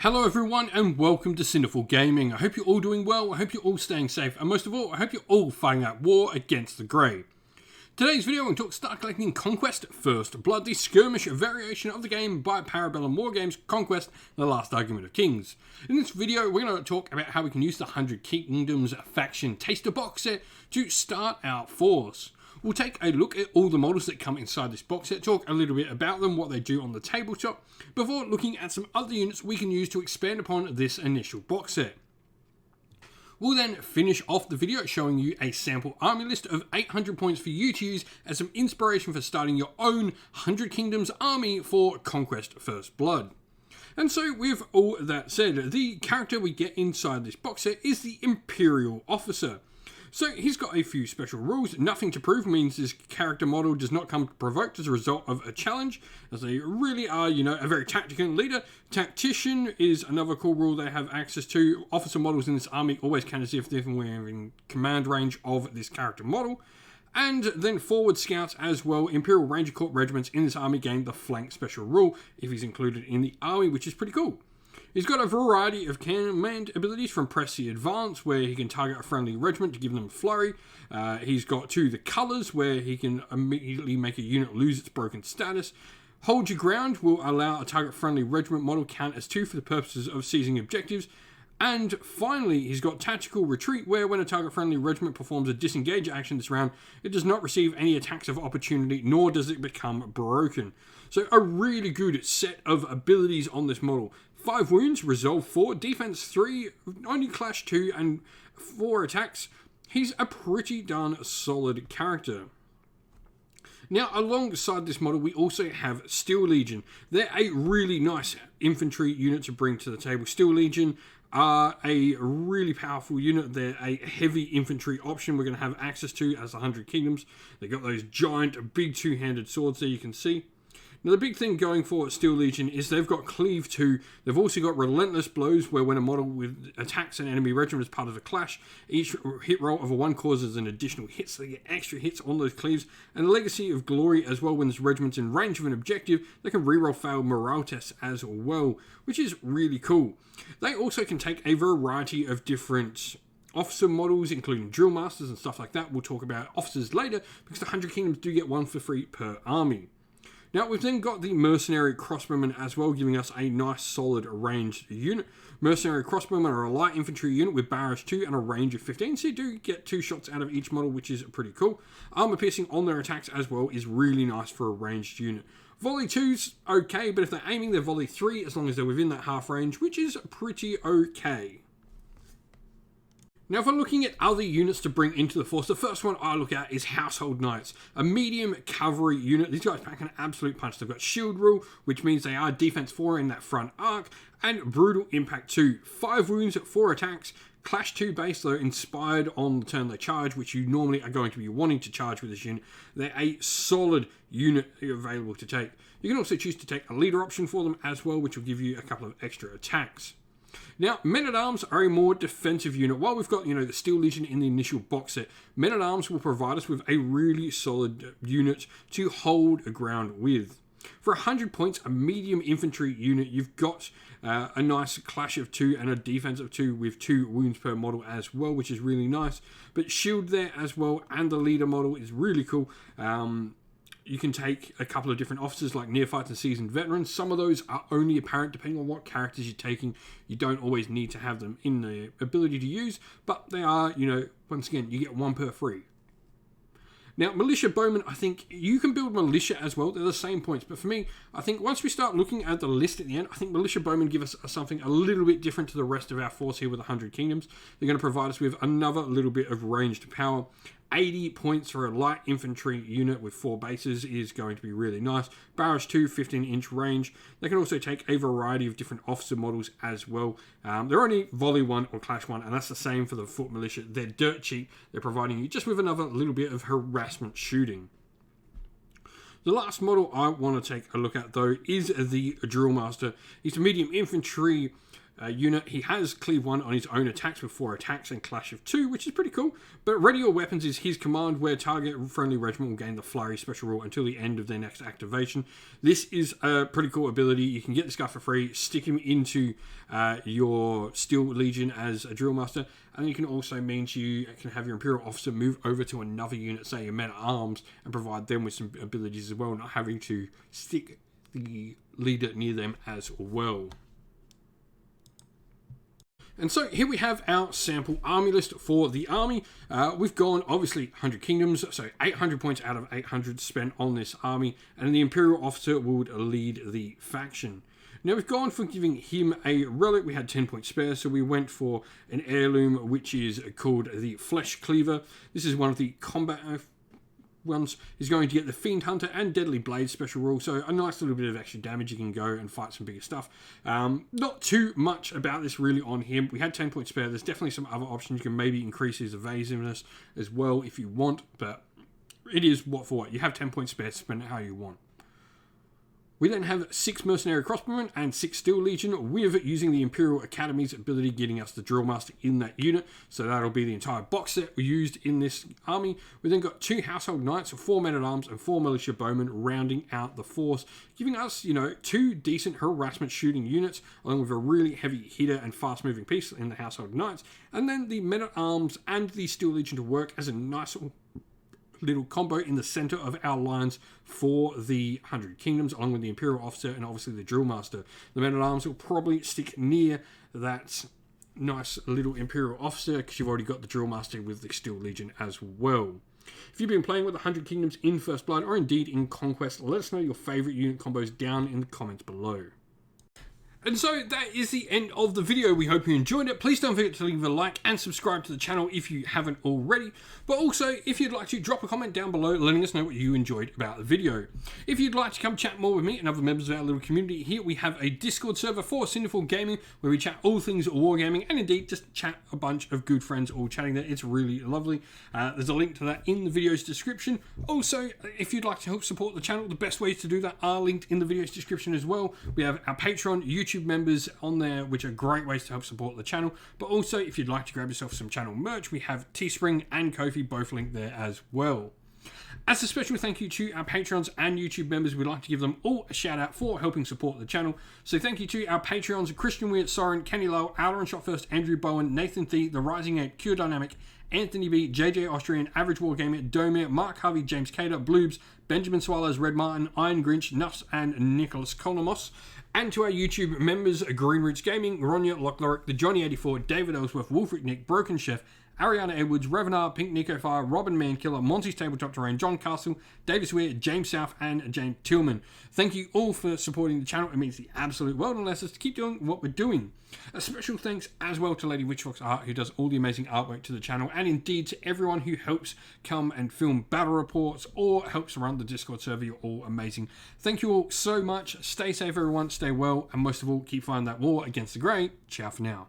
Hello everyone and welcome to Cinderful Gaming. I hope you're all doing well, I hope you're all staying safe, and most of all, I hope you're all fighting that war against the Grey. Today's video, I'm going to talk start collecting Conquest First Blood, the skirmish variation of the game by Parabellum War Games, Conquest, The Last Argument of Kings. In this video, we're going to talk about how we can use the 100 Kingdoms faction taster box set to start our force. We'll take a look at all the models that come inside this box set, talk a little bit about them, what they do on the tabletop, before looking at some other units we can use to expand upon this initial box set. We'll then finish off the video showing you a sample army list of 800 points for you to use as some inspiration for starting your own 100 Kingdoms army for Conquest First Blood. And so with all that said, the character we get inside this box set is the Imperial officer. So he's got a few special rules. Nothing to prove means this character model does not come provoked as a result of a challenge, as they really are, a very tactical leader. Tactician is another cool rule they have access to. Officer models in this army always count as if they're in command range of this character model. And then forward scouts as well. Imperial Ranger Corps regiments in this army gain the flank special rule if he's included in the army, which is pretty cool. He's got a variety of command abilities, from Press the Advance, where he can target a friendly regiment to give them a flurry. He's got the colours, where he can immediately make a unit lose its broken status. Hold Your Ground will allow a target friendly regiment model count as 2 for the purposes of seizing objectives. And finally, he's got Tactical Retreat, where when a target friendly regiment performs a disengage action this round, it does not receive any attacks of opportunity, nor does it become broken. So a really good set of abilities on this model. 5 wounds, resolve 4, defense 3, only clash 2, and 4 attacks. He's a pretty darn solid character. Now, alongside this model, we also have Steel Legion. They're a really nice infantry unit to bring to the table. Steel Legion are a really powerful unit. They're a heavy infantry option we're going to have access to as 100 Kingdoms. They've got those giant, big two-handed swords there you can see. Now, the big thing going for Steel Legion is they've got Cleave 2. They've also got Relentless Blows, where when a model attacks an enemy regiment as part of a clash, each hit roll of a 1 causes an additional hit, so they get extra hits on those cleaves. And Legacy of Glory as well, when this regiment's in range of an objective, they can reroll failed morale tests as well, which is really cool. They also can take a variety of different officer models, including drill masters and stuff like that. We'll talk about officers later, because the 100 Kingdoms do get 1 for free per army. Now, we've then got the Mercenary Crossbowmen as well, giving us a nice solid ranged unit. Mercenary Crossbowmen are a light infantry unit with barrage 2 and a range of 15, so you do get 2 shots out of each model, which is pretty cool. Armor piercing on their attacks as well is really nice for a ranged unit. Volley 2's okay, but if they're aiming, they're volley 3 as long as they're within that half range, which is pretty okay. Now, if I'm looking at other units to bring into the force, the first one I look at is Household Knights, a medium cavalry unit. These guys pack an absolute punch. They've got Shield Rule, which means they are defense 4 in that front arc, and Brutal Impact 2. 5 wounds, 4 attacks, Clash 2 base, though, inspired on the turn they charge, which you normally are going to be wanting to charge with this unit. They're a solid unit available to take. You can also choose to take a leader option for them as well, which will give you a couple of extra attacks. Now, Men-at-Arms are a more defensive unit. While we've got, the Steel Legion in the initial box set, Men-at-Arms will provide us with a really solid unit to hold a ground with. For 100 points, a medium infantry unit, you've got a nice clash of 2 and a defense of 2 with 2 wounds per model as well, which is really nice. But shield there as well, and the leader model is really cool. You can take a couple of different officers like neophytes and seasoned veterans. Some of those are only apparent depending on what characters you're taking. You don't always need to have them in the ability to use, but they are, once again, you get 1 per free. Now, Militia Bowmen, I think you can build Militia as well. They're the same points. But for me, I think once we start looking at the list at the end, I think Militia Bowmen give us something a little bit different to the rest of our force here with 100 Kingdoms. They're going to provide us with another little bit of ranged power. 80 points for a light infantry unit with 4 bases is going to be really nice. Barrage 2, 15-inch range. They can also take a variety of different officer models as well. They're only Volley 1 or Clash 1, and that's the same for the Foot Militia. They're dirt cheap. They're providing you just with another little bit of harassment shooting. The last model I want to take a look at, though, is the Drill Master. He's a medium infantry unit. He has cleave 1 on his own attacks with 4 attacks and clash of 2, which is pretty cool. But ready your weapons is his command, where target friendly regiment will gain the flurry special rule until the end of their next activation. This is a pretty cool ability. You can get this guy for free, stick him into your Steel Legion as a drill master, and you can also means you can have your Imperial officer move over to another unit, say your men-at-arms, and provide them with some abilities as well, not having to stick the leader near them as well. And so here we have our sample army list for the army. We've gone, obviously, 100 kingdoms, so 800 points out of 800 spent on this army, and the Imperial officer would lead the faction. Now, we've gone for giving him a relic. We had 10 points spare, so we went for an heirloom, which is called the Flesh Cleaver. This is one of the combat ones. He's going to get the Fiend Hunter and Deadly Blade special rule, so a nice little bit of extra damage. You can go and fight some bigger stuff. Not too much about this really on him. We had 10 points spare. There's definitely some other options. You can maybe increase his evasiveness as well if you want, but it is what for what. You have 10 points spare, spend it how you want. We then have 6 Mercenary Crossbowmen and 6 Steel Legion, with using the Imperial Academy's ability getting us the Drill Master in that unit. So that'll be the entire box set we used in this army. We then got 2 Household Knights, 4 Men-at-Arms and 4 Militia Bowmen rounding out the force, giving us, 2 decent harassment shooting units, along with a really heavy hitter and fast-moving piece in the Household Knights. And then the Men-at-Arms and the Steel Legion to work as a nice little combo in the center of our lines for the 100 Kingdoms, along with the Imperial Officer and obviously the Drill Master. The Men-at-Arms will probably stick near that nice little Imperial Officer because you've already got the Drill Master with the Steel Legion as well. If you've been playing with the 100 Kingdoms in First Blood or indeed in Conquest, let us know your favorite unit combos down in the comments below. And so that is the end of the video. We hope you enjoyed it. Please don't forget to leave a like and subscribe to the channel if you haven't already. But also, if you'd like to, drop a comment down below letting us know what you enjoyed about the video. If you'd like to come chat more with me and other members of our little community, here we have a Discord server for Sinful Gaming where we chat all things wargaming and indeed just chat a bunch of good friends all chatting there. It's really lovely. There's a link to that in the video's description. Also, if you'd like to help support the channel, the best ways to do that are linked in the video's description as well. We have our Patreon, YouTube members on there, which are great ways to help support the channel. But also, if you'd like to grab yourself some channel merch, we have Teespring and Ko-fi, both linked there as well. As a special thank you to our Patreons and YouTube members, we'd like to give them all a shout out for helping support the channel. So thank you to our Patreons: Christian Weir, Soren, Kenny Lowe, Outer Shot First, Andrew Bowen, Nathan Thee, The Rising 8, Cure Dynamic, Anthony B, JJ Austrian, Average Wargamer, Domir, Mark Harvey, James Cater, Bloobs, Benjamin Swallows, Red Martin, Iron Grinch, Nuffs, and Nicholas Kolomos. And to our YouTube members: Green Roots Gaming, Ronya, Lochloric, The Johnny84, David Ellsworth, Wolfric Nick, Broken Chef, Ariana Edwards, Revenar, Pink Nico Fire, Robin Mankiller, Monty's Tabletop Terrain, John Castle, Davis Weir, James South, and James Tillman. Thank you all for supporting the channel. It means the absolute world and allows us to keep doing what we're doing. A special thanks as well to Lady Witchfox Art, who does all the amazing artwork to the channel, and indeed to everyone who helps come and film battle reports or helps run the Discord server. You're all amazing. Thank you all so much. Stay safe, everyone. Stay well, and most of all, keep fighting that war against the grey. Ciao for now.